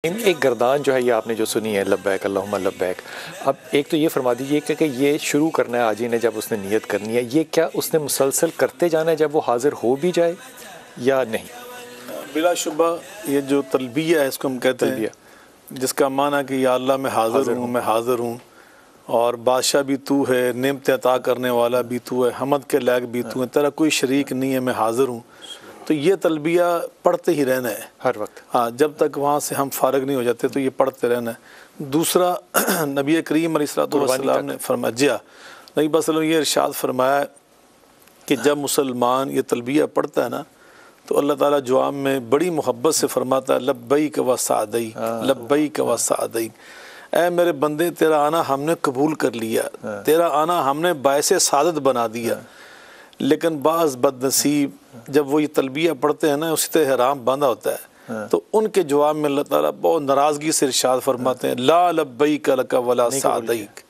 ایک گردان جو ہے یہ آپ نے جو سنی ہے لبیک اللہم لبیک، اب ایک تو یہ فرما دیجئے کہ یہ شروع کرنا ہے حاجی نے جب اس نے نیت کرنی ہے، یہ کیا اس نے مسلسل کرتے جانا ہے جب وہ حاضر ہو بھی جائے یا نہیں؟ بلا شبہ یہ جو تلبیہ ہے اس کو ہم کہتے ہیں، جس کا معنی کہ یا اللہ میں حاضر ہوں، میں حاضر ہوں، اور بادشاہ بھی تو ہے، نعمت عطا کرنے والا بھی تو ہے، حمد کے لائق بھی تو ہے، تیرا کوئی شریک نہیں ہے، میں حاضر ہوں. تو یہ تلبیہ پڑھتے ہی رہنا ہے ہر وقت. ہاں، جب تک وہاں سے ہم فارغ نہیں ہو جاتے تو یہ پڑھتے رہنا ہے. دوسرا نبی کریم علیہ السلام نے فرمایا، جی ہاں، نبی صلی اللہ علیہ وسلم یہ ارشاد فرمایا کہ جب مسلمان یہ تلبیہ پڑھتا ہے نا تو اللہ تعالیٰ جواب میں بڑی محبت سے فرماتا ہے لبیک و سعدیک، لبیک و سعدیک، اے میرے بندے تیرا آنا ہم نے قبول کر لیا، تیرا آنا ہم نے باعث سعادت بنا دیا. لیکن بعض بد نصیب جب وہ یہ تلبیہ پڑھتے ہیں نا اسی طرح احرام باندھا ہوتا ہے تو ان کے جواب میں اللہ تعالیٰ بہت ناراضگی سے ارشاد فرماتے ہیں لا لبیک لک ولا سعدیک.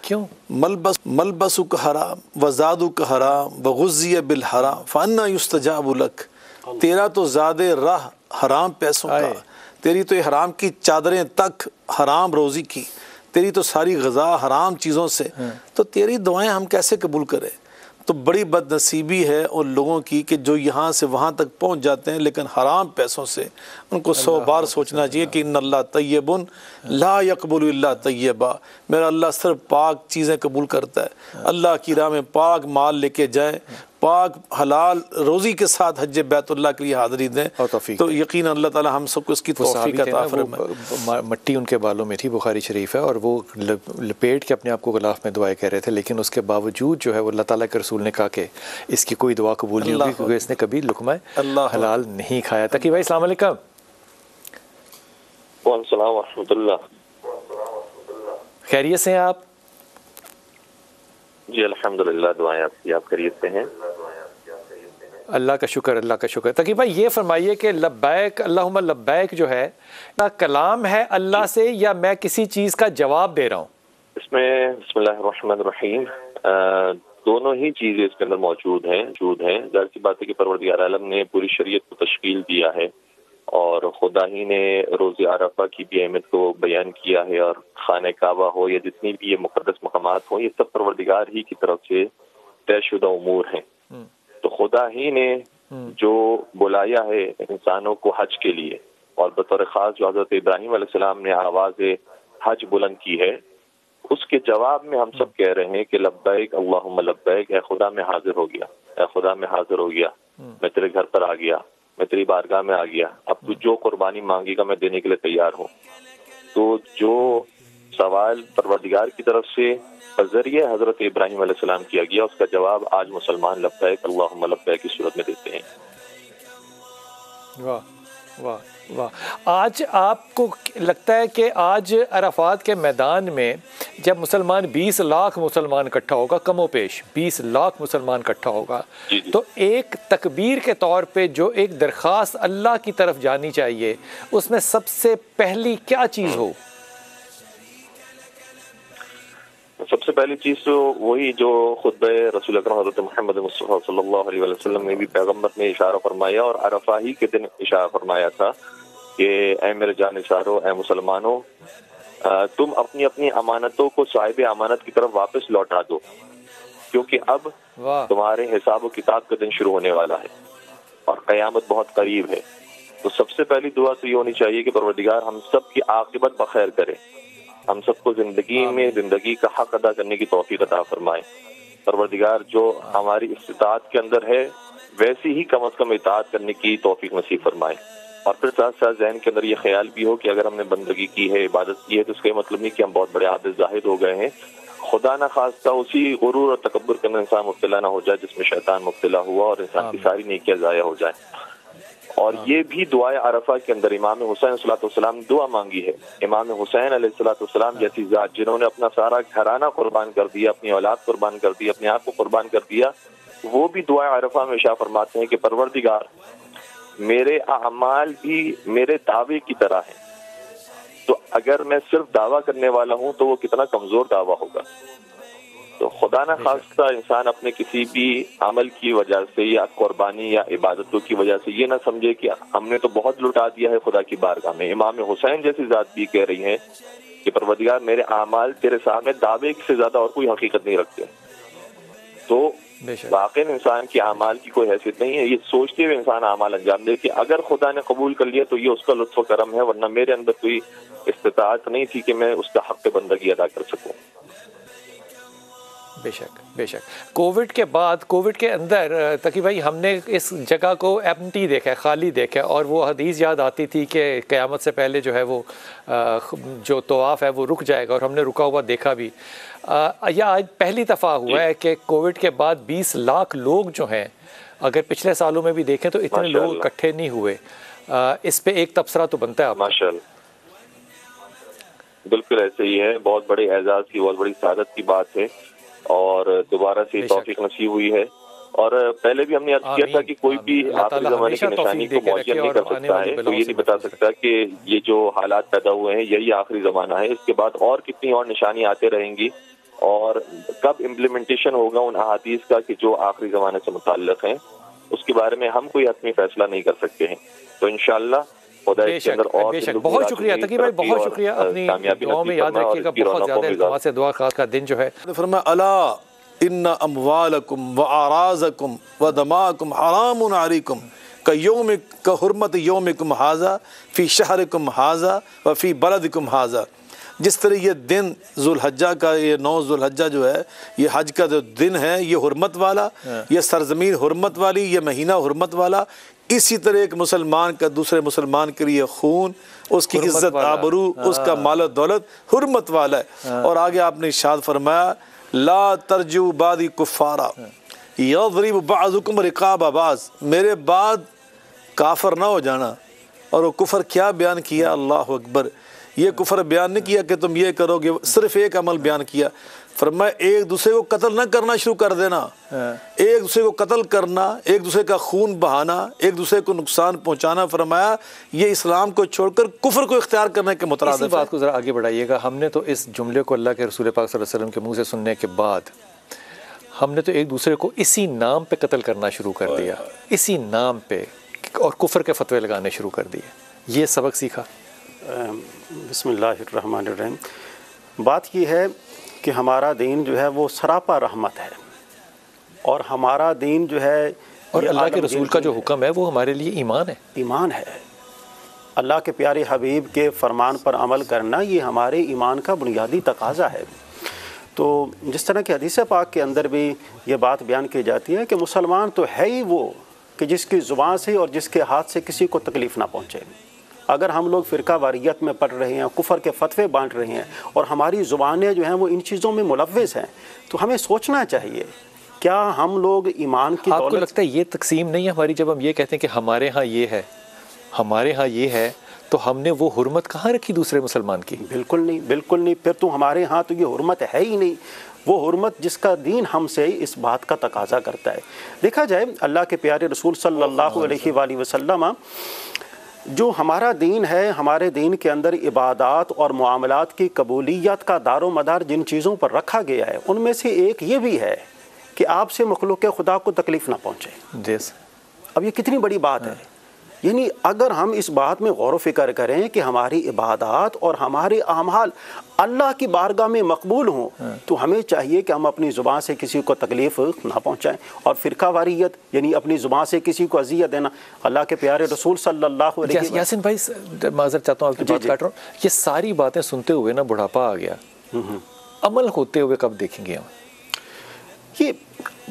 کیوں؟ ملبسک حرام وزادک حرام وغذی بالحرام فانا یستجاب لک. تیرا تو زیادہ راہ حرام پیسوں کا، تیری تو حرام کی چادریں تک حرام روزی کی، تیری تو ساری غذا حرام چیزوں سے، تو تیری دعائیں ہم کیسے قبول کریں؟ تو بڑی بد نصیبی ہے ان لوگوں کی کہ جو یہاں سے وہاں تک پہنچ جاتے ہیں لیکن حرام پیسوں سے. ان کو 100 بار سوچنا چاہیے کہ ان اللہ طیب لا یقبل الا طیبا، میرا اللہ صرف پاک چیزیں قبول کرتا ہے. اللہ کی راہ میں پاک مال لے کے جائیں، پاک حلال روزی کے ساتھ حج بیت اللہ کے لیے حاضری دیں، تو یقین اللہ تعالی ہم سب کو اس کی توفیق عطا فرمائے. مٹی ان کے بالوں میں تھی، بخاری شریف ہے، اور وہ لپیٹ کے اپنے آپ کو غلاف میں دعائیں کہہ رہے تھے، لیکن اس کے باوجود جو ہے وہ اللہ تعالیٰ کے رسول نے کہا کہ اس کی کوئی دعا قبول نہیں ہوگی کیونکہ اس نے کبھی لقمہ حلال نہیں کھایا. تقی بھائی السلام علیکم. وعلیکم السلام ورحمۃ اللہ. خیریت سے ہیں آپ؟ جی الحمدللہ، دعائیں آپ خیریت سے ہیں؟ اللہ کا شکر، اللہ کا شکر. تقی بھائی یہ فرمائیے کہ لبیک اللہم لبیک جو ہے کیا کلام ہے اللہ سے یا میں کسی چیز کا جواب دے رہا ہوں؟ اس میں بسم اللہ الرحمن الرحیم دونوں ہی چیزیں اس کے اندر موجود ہیں. ظاہر سی بات ہے کہ پروردگار عالم نے پوری شریعت کو تشکیل دیا ہے اور خدا ہی نے روز عرفہ کی بھی اہمیت کو بیان کیا ہے، اور خانہ کعبہ ہو یا جتنی بھی یہ مقدس مقامات ہوں، یہ سب پروردگار ہی کی طرف سے طے شدہ امور ہیں. تو خدا ہی نے جو بلایا ہے انسانوں کو حج کے لیے، اور بطور خاص جو حضرت ابراہیم علیہ السلام نے آواز حج بلند کی ہے، اس کے جواب میں ہم سب کہہ رہے ہیں کہ لبیک اللہم لبیک، اے خدا میں حاضر ہو گیا، اے خدا میں حاضر ہو گیا، میں تیرے گھر پر آ گیا، میں تیری بارگاہ میں آ گیا، اب تو جو قربانی مانگے گا میں دینے کے لیے تیار ہوں. تو جو سوال پروردگار کی طرف سے بذریعہ حضرت ابراہیم علیہ السلام کیا گیا، اس کا جواب آج مسلمان لبیک اللہم لبیک کی صورت میں دیتے ہیں. واہ واہ واہ. آج آپ کو لگتا ہے کہ آج عرفات کے میدان میں جب مسلمان 20 لاکھ مسلمان اکٹھا ہوگا، کم و پیش 20 لاکھ مسلمان اکٹھا ہوگا، تو ایک تکبیر کے طور پہ جو ایک درخواست اللہ کی طرف جانی چاہیے اس میں سب سے پہلی کیا چیز ہو؟ سب سے پہلی چیز تو وہی جو خطبہ رسول اکرم حضرت محمد مصطفیٰ صلی اللہ علیہ وسلم نے بھی پیغمبر نے اشارہ فرمایا اور عرفہ ہی کے دن اشارہ فرمایا تھا کہ اے میرے جانثارو، اے مسلمانوں، تم اپنی اپنی امانتوں کو صاحب امانت کی طرف واپس لوٹا دو، کیونکہ اب تمہارے حساب و کتاب کا دن شروع ہونے والا ہے اور قیامت بہت قریب ہے. تو سب سے پہلی دعا تو یہ ہونی چاہیے کہ پروردگار ہم سب کی عاقبت بخیر کرے، ہم سب کو زندگی کا حق ادا کرنے کی توفیق عطا فرمائے. پروردگار جو ہماری استطاعت کے اندر ہے ویسی ہی کم از کم اطاعت کرنے کی توفیق نصیب فرمائے. اور پھر ساتھ ساتھ ذہن کے اندر یہ خیال بھی ہو کہ اگر ہم نے بندگی کی ہے، عبادت کی ہے، تو اس کا یہ مطلب نہیں کہ ہم بہت بڑے عابد زاہد ہو گئے ہیں. خدا نہ خواستہ اسی غرور اور تکبر کے اندر انسان مبتلا نہ ہو جائے جس میں شیطان مبتلا ہوا اور انسان کی ساری نیکیاں ضائع ہو جائیں. اور یہ بھی دعائے عرفہ کے اندر امام حسین صلی اللہ علیہ وسلم نے دعا مانگی ہے. امام حسین علیہ السلام جیسی ذات جنہوں نے اپنا سارا گھرانہ قربان کر دیا، اپنی اولاد قربان کر دی، اپنے آپ کو قربان کر دیا، وہ بھی دعائے عرفہ میں اشارہ فرماتے ہیں کہ پروردگار میرے اعمال بھی میرے دعوے کی طرح ہیں، تو اگر میں صرف دعویٰ کرنے والا ہوں تو وہ کتنا کمزور دعویٰ ہوگا. تو خدا نہ خواستہ انسان اپنے کسی بھی عمل کی وجہ سے یا قربانی یا عبادتوں کی وجہ سے یہ نہ سمجھے کہ ہم نے تو بہت لٹا دیا ہے خدا کی بارگاہ میں. امام حسین جیسی ذات بھی کہہ رہی ہیں کہ پروردگار میرے اعمال تیرے سامنے دعوے سے زیادہ اور کوئی حقیقت نہیں رکھتے. تو واقعی انسان کے اعمال کی کوئی حیثیت نہیں ہے. یہ سوچتے ہوئے انسان اعمال انجام دے کہ اگر خدا نے قبول کر لیا تو یہ اس کا لطف و کرم ہے، ورنہ میرے اندر کوئی استطاعت نہیں تھی کہ میں اس کا حق بندگی ادا کر سکوں. بے شک بے شک. کووڈ کے بعد، کووڈ کے اندر تقی بھائی ہم نے اس جگہ کو ایمٹی دیکھا ہے، خالی دیکھا ہے، اور وہ حدیث یاد آتی تھی کہ قیامت سے پہلے جو ہے وہ جو طواف ہے وہ رک جائے گا، اور ہم نے رکا ہوا دیکھا بھی. یا آج پہلی دفعہ ہوا ہے کہ کووڈ کے بعد 20 لاکھ لوگ جو ہیں، اگر پچھلے سالوں میں بھی دیکھیں تو اتنے لوگ اکٹھے نہیں ہوئے. اس پہ ایک تبصرہ تو بنتا ہے آپ. ماشاءاللہ بالکل ایسے ہی ہے. بہت بڑے اعزاز کی، بہت بڑی سعادت کی بات ہے، اور دوبارہ سے توفیق نصیب ہوئی ہے. اور پہلے بھی ہم نے عرض کیا تھا کہ کوئی بھی آخری زمانے کی نشانی کو معین نہیں کر سکتا ہے، تو یہ نہیں بتا سکتا کہ یہ جو حالات پیدا ہوئے ہیں یہی آخری زمانہ ہے. اس کے بعد اور کتنی اور نشانی آتے رہیں گی، اور کب امپلیمنٹیشن ہوگا ان احادیث کا کہ جو آخری زمانے سے متعلق ہیں، اس کے بارے میں ہم کوئی حتمی فیصلہ نہیں کر سکتے ہیں. تو انشاءاللہ بے شک. بہت شکریہ تقی بھائی، بہت شکریہ. اپنی دعاؤں میں یاد رکھیے گا. بہت زیادہ التماس سے دعا خاص کا دن جو ہے. فرمایا الا ان اموالکم واعراضکم ودماءکم حرام علیکم کحرمت یومکم ھذا فی شہرکم ھذا وفی بلدکم ھذا. جس طرح یہ دن ذوالحجہ کا، یہ 9 ذوالحجہ جو ہے، یہ حج کا جو دن ہے یہ حرمت والا، یہ سرزمین حرمت والی، یہ مہینہ حرمت والا، اسی طرح ایک مسلمان کا دوسرے مسلمان کے لیے خون، اس کی عزت آبرو، اس کا مال و دولت حرمت والا ہے. اور آگے آپ نے ارشاد فرمایا لا ترجو بعدی کفارا یضرب بعضکم رقاب بعض. میرے بعد کافر نہ ہو جانا. اور وہ کفر کیا بیان کیا؟ اللہ اکبر. یہ کفر بیان نہیں کیا کہ تم یہ کرو گے، صرف ایک عمل بیان کیا. فرمایا ایک دوسرے کو قتل نہ کرنا شروع کر دینا. ایک دوسرے کو قتل کرنا، ایک دوسرے کا خون بہانا، ایک دوسرے کو نقصان پہنچانا، فرمایا یہ اسلام کو چھوڑ کر کفر کو اختیار کرنے کے مترادف ہے. اسی بات کو ذرا آگے بڑھائیے گا. ہم نے تو اس جملے کو اللہ کے رسول پاک صلی اللہ علیہ وسلم کے منہ سے سننے کے بعد ہم نے تو ایک دوسرے کو اسی نام پہ قتل کرنا شروع کر دیا، اسی نام پہ، اور کفر کے فتوے لگانے شروع کر دیے. یہ سبق سیکھا. بسم اللہ الرحمن الرحیم. بات یہ ہے کہ ہمارا دین جو ہے وہ سراپا رحمت ہے، اور ہمارا دین جو ہے، اور اللہ کے رسول کا جو حکم ہے وہ ہمارے لیے ایمان ہے. ایمان ہے. اللہ کے پیارے حبیب کے فرمان پر عمل کرنا یہ ہمارے ایمان کا بنیادی تقاضا ہے. تو جس طرح کہ حدیث پاک کے اندر بھی یہ بات بیان کی جاتی ہے کہ مسلمان تو ہے ہی وہ کہ جس کی زبان سے اور جس کے ہاتھ سے کسی کو تکلیف نہ پہنچے. اگر ہم لوگ فرقہ واریت میں پڑھ رہے ہیں، کفر کے فتوے بانٹ رہے ہیں، اور ہماری زبانیں جو ہیں وہ ان چیزوں میں ملوث ہیں، تو ہمیں سوچنا چاہیے کیا ہم لوگ ایمان کی آپ کو لگتا ہے یہ تقسیم نہیں ہے ہماری؟ جب ہم یہ کہتے ہیں کہ ہمارے ہاں یہ ہے، ہمارے ہاں یہ ہے، تو ہم نے وہ حرمت کہاں رکھی دوسرے مسلمان کی؟ بالکل نہیں، بالکل نہیں. پھر تو ہمارے ہاں تو یہ حرمت ہے ہی نہیں، وہ حرمت جس کا دین ہم سے اس بات کا تقاضا کرتا ہے. دیکھا جائے اللہ کے پیارے رسول صلی اللہ علیہ وآلہ وسلم، جو ہمارا دین ہے، ہمارے دین کے اندر عبادات اور معاملات کی قبولیت کا دار و مدار جن چیزوں پر رکھا گیا ہے، ان میں سے ایک یہ بھی ہے کہ آپ سے مخلوق خدا کو تکلیف نہ پہنچے. اب یہ کتنی بڑی بات ہے. یعنی اگر ہم اس بات میں غور و فکر کریں کہ ہماری عبادات اور ہمارے اعمال اللہ کی بارگاہ میں مقبول ہوں، تو ہمیں چاہیے کہ ہم اپنی زبان سے کسی کو تکلیف نہ پہنچائیں. اور فرقہ واریت یعنی اپنی زبان سے کسی کو اذیت دینا، اللہ کے پیارے رسول صلی اللہ علیہ وسلم. یاسین بھائی معذرت چاہتا ہوں آپ کی بات کاٹ رہا ہوں. یہ ساری باتیں سنتے ہوئے نا بڑھاپا آ گیا. عمل ہوتے ہوئے کب دیکھیں گے ہم؟ یہ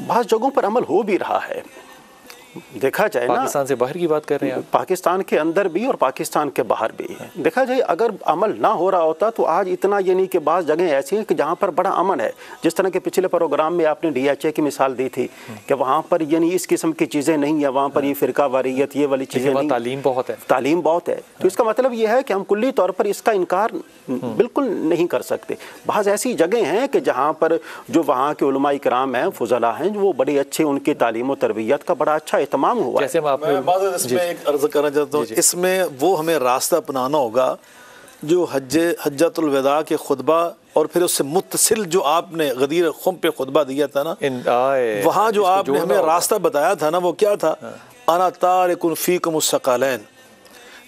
بعض جگہوں پر عمل ہو بھی رہا ہے. دیکھا جائے نا، پاکستان سے باہر کی بات کر رہے ہیں آپ؟ پاکستان کے اندر بھی اور پاکستان کے باہر بھی. دیکھا جائے اگر عمل نہ ہو رہا ہوتا تو آج اتنا یعنی کہ بعض جگہیں ایسی ہیں کہ جہاں پر بڑا امن ہے. جس طرح کہ پچھلے پروگرام میں آپ نے DHA کی مثال دی تھی کہ وہاں پر یعنی اس قسم کی چیزیں نہیں ہیں، وہاں پر یہ فرقہ واریت یہ والی چیزیں نہیں. تعلیم بہت ہے، تعلیم بہت ہے. تو اس کا مطلب یہ ہے کہ ہم کلی طور پر اس کا انکار بالکل نہیں کر سکتے. بعض ایسی جگہیں ہیں کہ جہاں پر جو وہاں کے علماء کرام ہیں، فضلاء ہیں، وہ بڑے اچھے، ان کی تعلیم و تربیت کا بڑا اچھا اہتمام ہوا ہے. میں اس میں ایک عرض کرنا چاہتا ہوں، اس میں وہ ہمیں راستہ اپنانا ہوگا جو حجۃ الوداع کے خطبہ اور پھر اس سے متصل جو آپ نے غدیر خم پہ خطبہ دیا تھا نا، وہاں جو آپ نے ہمیں راستہ بتایا تھا نا، وہ کیا تھا؟ انا تارک فیکم الثقلین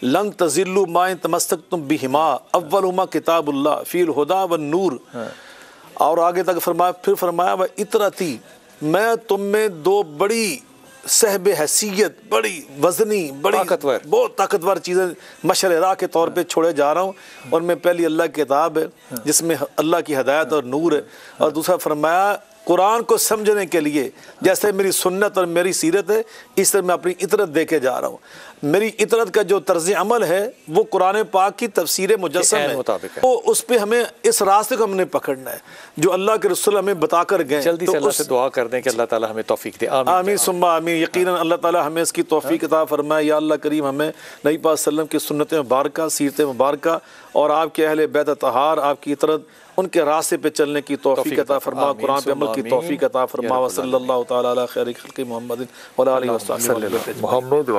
لن تضلوا ما ان تمسکتم بہما اولہما کتاب اللہ فی الہدی والنور، اور آگے تک فرمایا، پھر فرمایا وہ اطرتی، میں تم میں دو بڑی صاحب حیثیت، بڑی وزنی، بڑی بہت طاقتور چیزیں مشعل راہ کے طور پہ چھوڑے جا رہا ہوں، اور میں پہلی اللہ کی کتاب ہے جس میں اللہ کی ہدایت اور نور ہے، اور دوسرا فرمایا قرآن کو سمجھنے کے لیے جیسے میری سنت اور میری سیرت ہے، اس طرح میں اپنی اطرت دے کے جا رہا ہوں۔ میری اطرت کا جو طرز عمل ہے وہ قرآن پاک کی تفسیر مجسم ہے، تو اس پہ ہمیں اس راستے کو ہم نے پکڑنا ہے جو اللہ کے رسول ہمیں بتا کر گئے۔ جلدی سے اللہ سے دعا کر دیں کہ اللہ تعالی ہمیں توفیق دے، آمین ثم آمین۔ یقیناً اللہ تعالی ہمیں اس کی توفیق عطا فرمائے۔ یا اللہ کریم ہمیں نبی پاک صلی اللہ علیہ وسلم کی سنت مبارکہ، سیرت مبارکہ اور آپ کے اہل بیت اطہار، آپ کی اطرت، ان کے راستے پہ چلنے کی توفیق عطا فرما، قرآن پہ عمل کی توفیق عطا فرما۔ وصلی اللہ تعالی علی خیر خلق محمد وعلی آلہ وصحبہ محمد۔